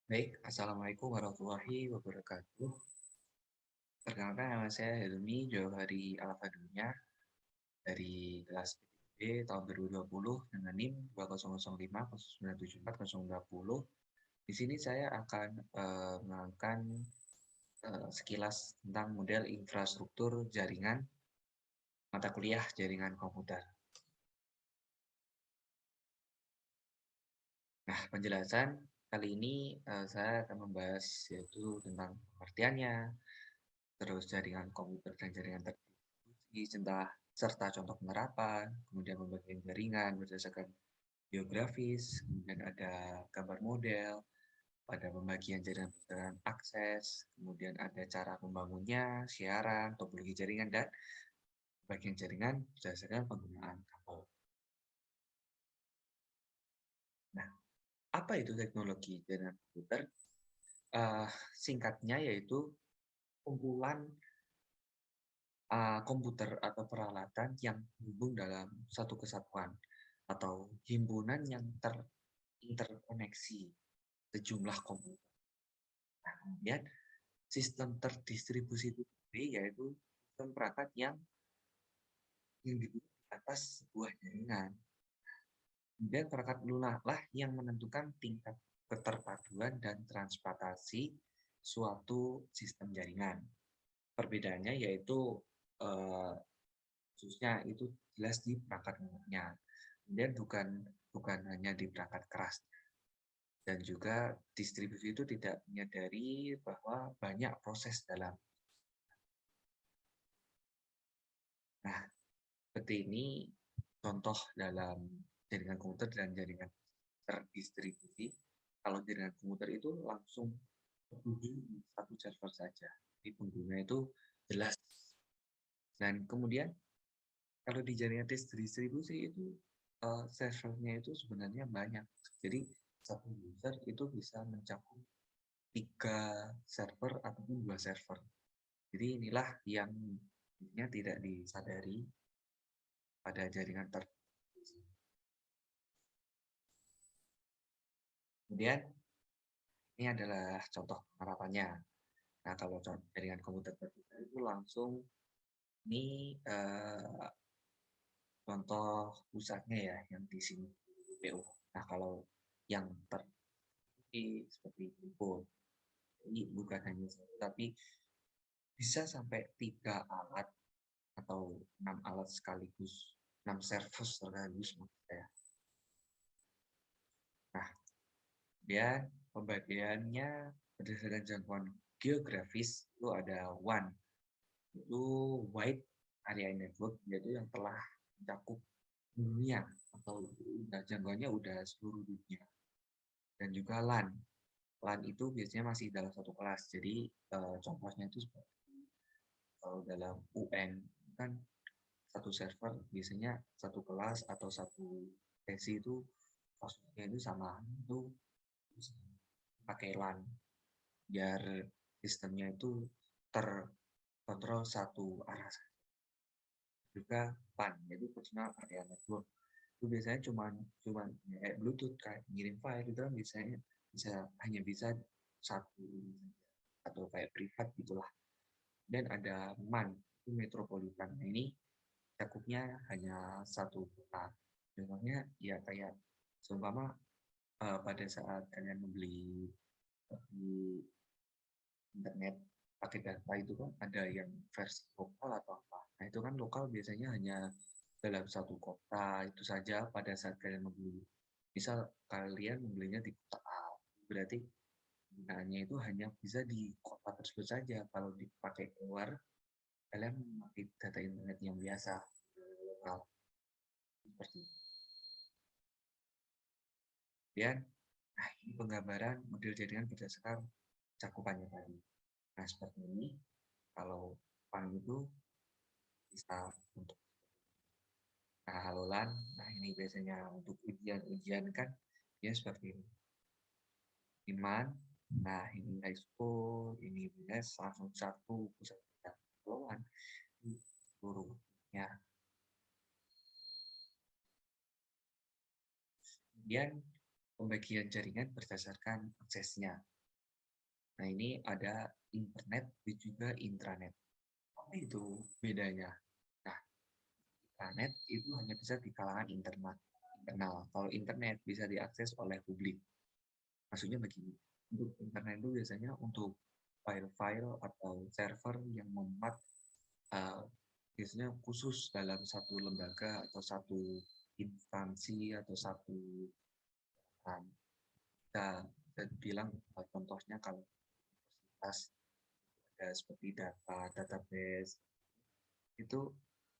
Baik, Assalamualaikum warahmatullahi wabarakatuh. Perkenalkan nama saya Helmi Johari Alfadunya dari kelas PTB tahun 2020 dengan NIM 200509740020. Di sini saya akan menerangkan sekilas tentang model infrastruktur jaringan mata kuliah jaringan komputer. Nah, penjelasan kali ini saya akan membahas yaitu tentang pengertiannya, terus jaringan komputer dan jaringan terdistribusi, serta contoh penerapan, kemudian pembagian jaringan berdasarkan geografis, kemudian ada gambar model, pada pembagian jaringan berdasarkan akses, kemudian ada cara membangunnya, siaran, topologi jaringan, dan pembagian jaringan berdasarkan penggunaan kabel. Nah, apa itu teknologi jaringan komputer? Singkatnya yaitu kumpulan komputer atau peralatan yang terhubung dalam satu kesatuan atau himpunan yang terinterkoneksi sejumlah komputer. Nah, kemudian sistem terdistribusi itu sendiri yaitu sistem perangkat yang diduduk di atas sebuah jaringan. Kemudian perangkat lunak lah yang menentukan tingkat keterpaduan dan transportasi suatu sistem jaringan. Perbedaannya yaitu eh, khususnya itu jelas di perangkat lunaknya. Kemudian bukan hanya di perangkat keras, dan juga distribusi itu tidak menyadari bahwa banyak proses dalam. Nah, seperti ini contoh dalam jaringan komputer dan jaringan terdistribusi. Kalau jaringan komputer itu langsung terhubung di satu server saja, jadi pengguna itu jelas. Dan kemudian kalau di jaringan distribusi itu servernya itu sebenarnya banyak. Jadi satu user itu bisa mencakup 3 server ataupun 2 server. Jadi inilah yang tidak disadari pada jaringan terdistribusi. Kemudian ini adalah contoh penerapannya. Nah, kalau jaringan komputer terbuka itu langsung ini contoh pusatnya ya yang di sini CPU. Nah, kalau yang seperti itu, ini bukan hanya satu, tapi bisa sampai 3 alat atau 6 alat sekaligus, 6 server sekaligus maksud saya. Nah, kemudian pembagiannya berdasarkan jangkauan geografis itu ada WAN, itu Wide Area Network, yaitu yang telah mencakup dunia atau jangkauannya udah seluruh dunia. Dan juga LAN. LAN itu biasanya masih dalam satu kelas. Jadi contohnya itu seperti kalau dalam UN kan satu server biasanya satu kelas atau satu sesi itu maksudnya itu sama itu pakai LAN biar sistemnya itu terkontrol satu arah. Juga PAN yaitu personal area network, itu biasanya cuman kayak Bluetooth kayak ngirim file itu kan biasanya hanya bisa satu atau kayak privat gitulah. Dan ada MAN itu metropolitan. Nah, ini cakupnya hanya satu kota. Contohnya ya kayak seumpama pada saat kalian membeli di internet pakai data itu kan ada yang versi lokal atau apa. Nah, itu kan lokal biasanya hanya dalam satu kota itu saja pada saat kalian membeli. Misal kalian membelinya di kota A, berarti penggunaannya itu hanya bisa di kota tersebut saja. Kalau dipakai keluar, kalian memakai data internet yang biasa lokal seperti itu. Kemudian, nah ini penggambaran model jaringan berdasarkan cakupannya tadi. Nah seperti ini, kalau PAN itu bisa untuk halulan. Nah ini biasanya untuk ujian-ujian kan ya seperti ini. Iman, nah ini high school, ini BS langsung satu pusat keperluan di seluruhnya. Kemudian pembagian jaringan berdasarkan aksesnya. Nah, ini ada internet dan juga intranet. Apa itu bedanya? Nah, intranet itu hanya bisa di kalangan internal. Kalau internet bisa diakses oleh publik. Maksudnya begini, untuk internet itu biasanya untuk file-file atau server yang memuat uh, biasanya khusus dalam satu lembaga atau satu instansi atau satu um, kita, kita bilang contohnya kalau universitas ada seperti database itu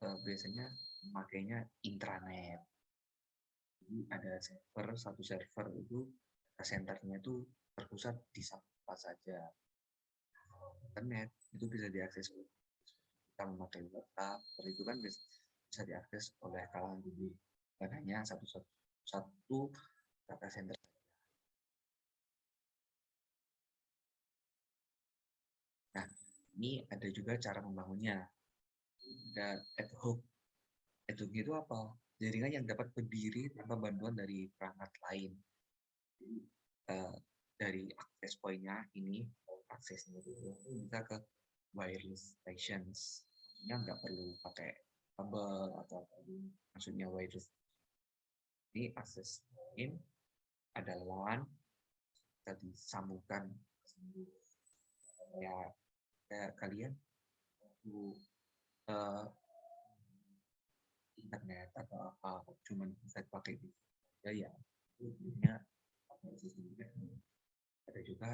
biasanya memakainya intranet. Jadi ada satu server itu data centernya itu terpusat di satu tempat saja. Internet itu bisa diakses, kita memakai WhatsApp, itu kan bisa diakses oleh kalangan publik, bukan hanya satu data center. Nah, ini ada juga cara membangunnya. Ada ad hoc. Ad hoc itu apa? Jaringan yang dapat berdiri tanpa bantuan dari perangkat lain. Jadi, dari akses poinnya ini, aksesnya itu bisa ke wireless stations. Maksudnya nggak perlu pakai kabel atau maksudnya wireless. Ini akses poin ada LAN, bisa disambungkan ya kayak kalian uh, internet atau apa cuman bisa pakai di ya itu punya ada juga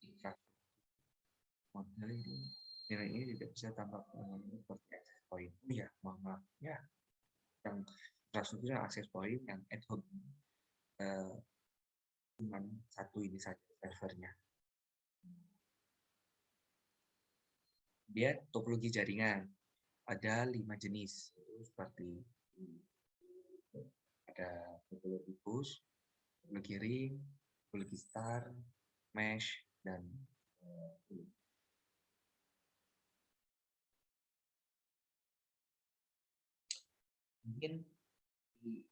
infrastruktur model ini nilai ini tidak bisa tambah seperti access point. Oh ya, maaf ya, yang infrastruktur akses point yang ad hoc uh, cuma satu ini saja servernya. Dia topologi jaringan ada 5 jenis, itu seperti ada topologi bus, topologi ring, topologi star, mesh, dan mungkin ini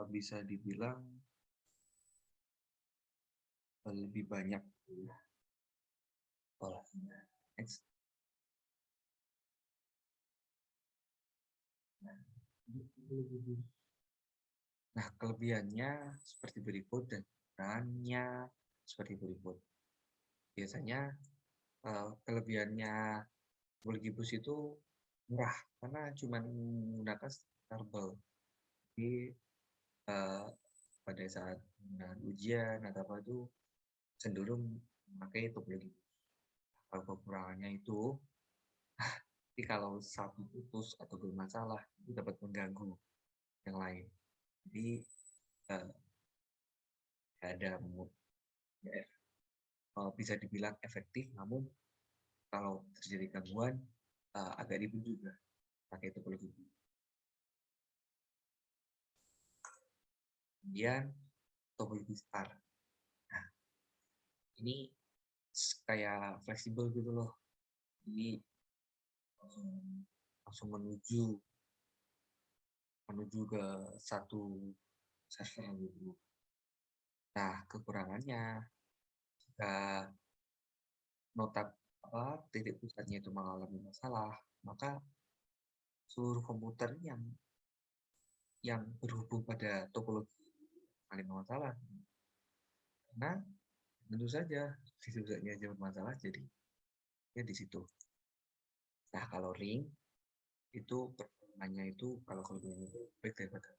bisa dibilang lebih banyak olehnya. Nah, kelebihannya seperti berikut dan kekurangannya seperti berikut. Biasanya kelebihannya Bulgibus itu murah karena cuma menggunakan karbel. Jadi pada saat ujian atau apa itu cenderung memakai topologi. Kalau kekurangannya itu, tapi kalau satu putus atau bermasalah itu dapat mengganggu yang lain. Jadi uh, ada ya, bisa dibilang efektif, namun kalau terjadi gangguan agak ribet juga pakai topologi. Kemudian topologi star. Nah, ini kayak fleksibel gitu loh. Ini langsung menuju ke satu server gitu. Nah, kekurangannya jika nota titik pusatnya itu mengalami masalah, maka seluruh komputer yang berhubung pada topologi mengalami masalah. Karena tentu saja titik pusatnya aja bermasalah, jadi ya di situ. Nah, kalau ring itu performanya itu kalau kelebihannya itu baik daripada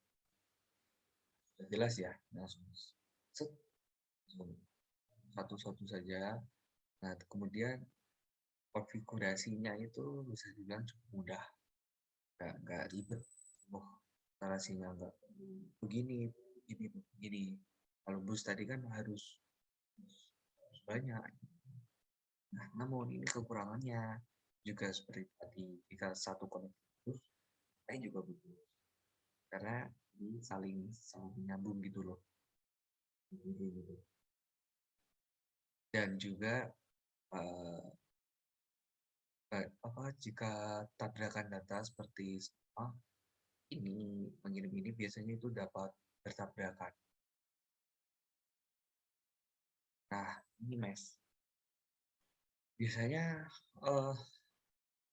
sudah jelas ya, langsung satu-satu saja. Nah, kemudian konfigurasinya itu bisa dibilang cukup mudah, nggak ribet. Oh, instalasinya nggak begini, begini. Kalau bus tadi kan harus banyak. Nah, namun ini kekurangannya juga seperti tadi, jika satu konektivitas, lain juga butuh. Karena ini saling menyambung gitu loh. Dan juga uh, jika tabrakan data seperti ini mengirim ini biasanya itu dapat bertabrakan. Nah, ini mesh. Biasanya eh,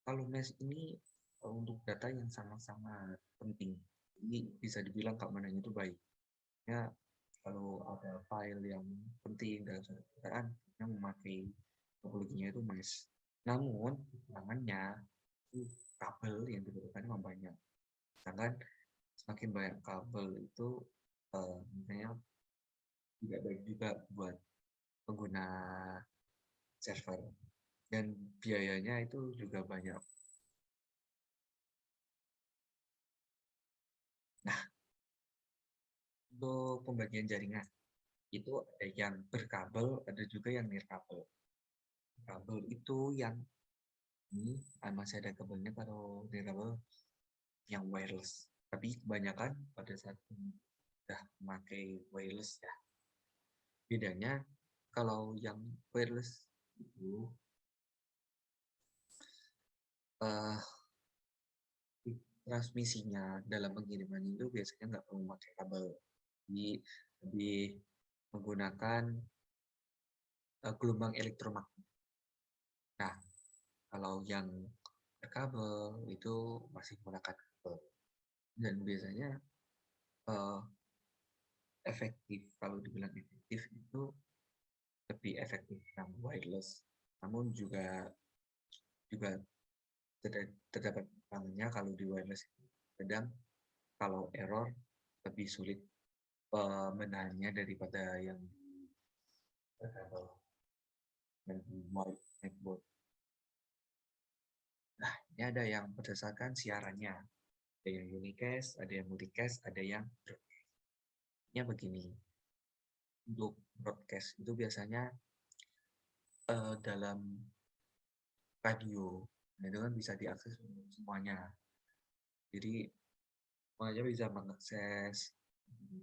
kalau mesh ini untuk data yang sangat-sangat penting. Ini bisa dibilang keamanannya itu baik. Ya, kalau ada file yang penting dalam satu perusahaan, yang memakai topologinya itu mesh. Namun, tangannya itu kabel yang dibutuhkan memang banyak. Sedangkan semakin banyak kabel itu misalnya tidak baik juga buat pengguna server dan biayanya itu juga banyak. Nah, untuk pembagian jaringan itu ada yang berkabel, ada juga yang nirkabel. Kabel itu yang ini masih ada kabelnya, kalau nirkabel yang wireless. Tapi kebanyakan pada saat sudah memakai wireless ya. Bedanya kalau yang wireless itu uh, transmisinya dalam pengiriman itu biasanya nggak perlu pakai kabel. Jadi lebih menggunakan gelombang elektromagnetik. Nah, kalau yang berkabel itu masih menggunakan kabel. Dan biasanya uh, efektif, kalau dibilang efektif itu lebih efektif yang wireless. Namun juga juga terdapat kekurangannya kalau di wireless. Kadang kalau error lebih sulit menahannya daripada yang berkabel dan di white netboard. Nah, ini ada yang berdasarkan siarannya. Ada yang unicast, ada yang multicast, ada yang broadcast. Ini begini, untuk broadcast itu biasanya dalam radio, nah itu kan bisa diakses semuanya. Jadi semuanya bisa mengakses.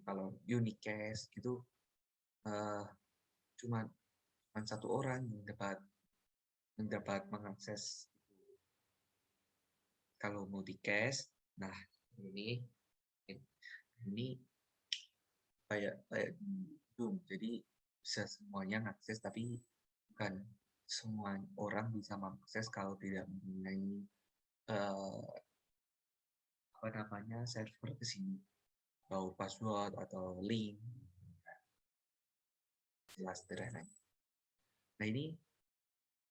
Kalau unicast itu uh, cuma satu orang yang dapat mengakses. Kalau multicast, nah ini ini kayak Zoom, jadi bisa semuanya mengakses, tapi bukan semua orang bisa mengakses kalau tidak mempunyai apa namanya server ke sini atau password atau link, jelas sederhana. Nah ini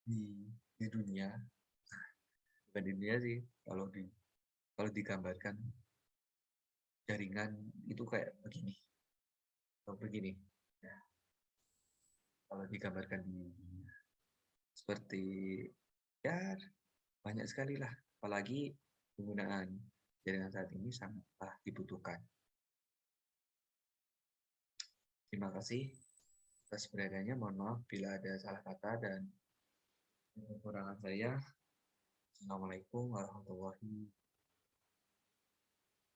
di dunia, bukan di dunia sih, kalau digambarkan jaringan itu kayak begini atau begini. Nah, kalau digambarkan di dunia seperti ya banyak sekali lah, apalagi penggunaan jaringan saat ini sangatlah dibutuhkan. Terima kasih atas perhatiannya, mohon maaf bila ada salah kata dan kekurangan saya. Assalamualaikum warahmatullahi wabarakatuh.